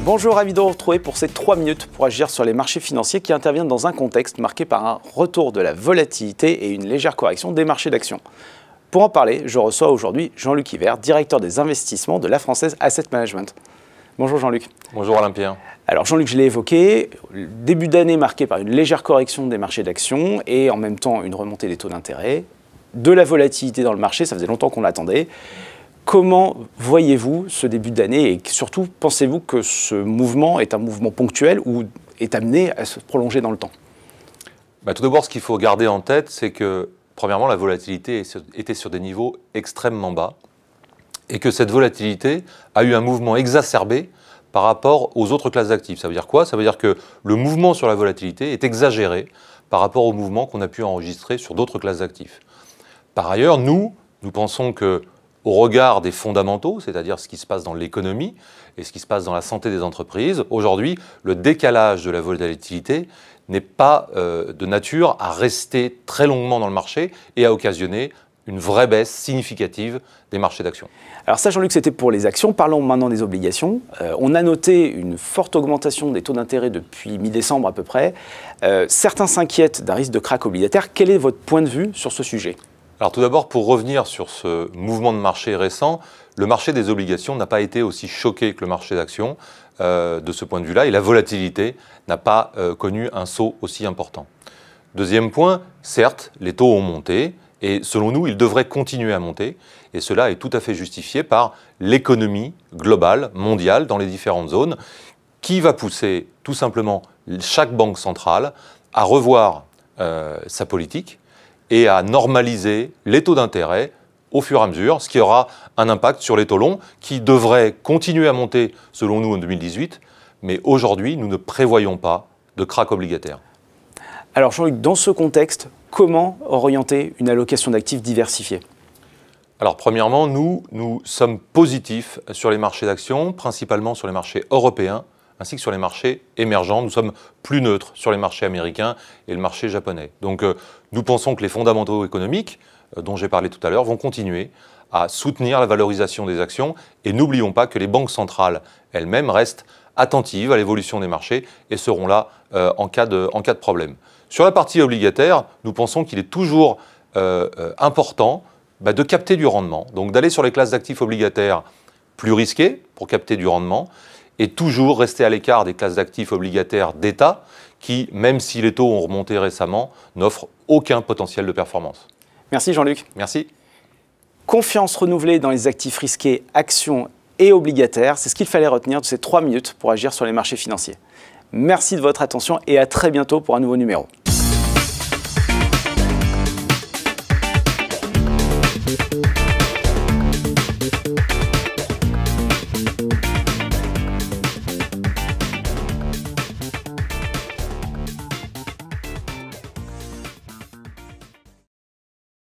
Bonjour, ravi de vous retrouver pour ces 3 minutes pour agir sur les marchés financiers qui interviennent dans un contexte marqué par un retour de la volatilité et une légère correction des marchés d'actions. Pour en parler, je reçois aujourd'hui Jean-Luc Yvert, directeur des investissements de la Française Asset Management. Bonjour Jean-Luc. Bonjour Alain Pierre. Alors Jean-Luc, je l'ai évoqué, début d'année marqué par une légère correction des marchés d'actions et en même temps une remontée des taux d'intérêt, de la volatilité dans le marché, ça faisait longtemps qu'on l'attendait. Comment voyez-vous ce début d'année et surtout, pensez-vous que ce mouvement est un mouvement ponctuel ou est amené à se prolonger dans le temps? Tout d'abord, ce qu'il faut garder en tête, c'est que, premièrement, la volatilité était sur des niveaux extrêmement bas et que cette volatilité a eu un mouvement exacerbé par rapport aux autres classes d'actifs. Ça veut dire quoi? Ça veut dire que le mouvement sur la volatilité est exagéré par rapport au mouvement qu'on a pu enregistrer sur d'autres classes d'actifs. Par ailleurs, nous pensons que au regard des fondamentaux, c'est-à-dire ce qui se passe dans l'économie et ce qui se passe dans la santé des entreprises, aujourd'hui, le décalage de la volatilité n'est pas de nature à rester très longuement dans le marché et à occasionner une vraie baisse significative des marchés d'actions. Alors ça, Jean-Luc, c'était pour les actions. Parlons maintenant des obligations. On a noté une forte augmentation des taux d'intérêt depuis mi-décembre à peu près. Certains s'inquiètent d'un risque de krach obligataire. Quel est votre point de vue sur ce sujet ? Alors tout d'abord, pour revenir sur ce mouvement de marché récent, le marché des obligations n'a pas été aussi choqué que le marché d'actions de ce point de vue-là, et la volatilité n'a pas connu un saut aussi important. Deuxième point, certes, les taux ont monté, et selon nous, ils devraient continuer à monter, et cela est tout à fait justifié par l'économie globale, mondiale, dans les différentes zones, qui va pousser tout simplement chaque banque centrale à revoir sa politique, et à normaliser les taux d'intérêt au fur et à mesure, ce qui aura un impact sur les taux longs qui devraient continuer à monter selon nous en 2018, mais aujourd'hui nous ne prévoyons pas de krach obligataire. Alors Jean-Luc, dans ce contexte, comment orienter une allocation d'actifs diversifiée? Alors premièrement, nous sommes positifs sur les marchés d'actions, principalement sur les marchés européens, ainsi que sur les marchés émergents. Nous sommes plus neutres sur les marchés américains et le marché japonais. Donc nous pensons que les fondamentaux économiques, dont j'ai parlé tout à l'heure, vont continuer à soutenir la valorisation des actions. Et n'oublions pas que les banques centrales elles-mêmes restent attentives à l'évolution des marchés et seront là en cas de problème. Sur la partie obligataire, nous pensons qu'il est toujours important de capter du rendement. Donc d'aller sur les classes d'actifs obligataires plus risquées pour capter du rendement, et toujours rester à l'écart des classes d'actifs obligataires d'État qui, même si les taux ont remonté récemment, n'offrent aucun potentiel de performance. Merci Jean-Luc. Merci. Confiance renouvelée dans les actifs risqués, actions et obligataires, c'est ce qu'il fallait retenir de ces 3 minutes pour agir sur les marchés financiers. Merci de votre attention et à très bientôt pour un nouveau numéro.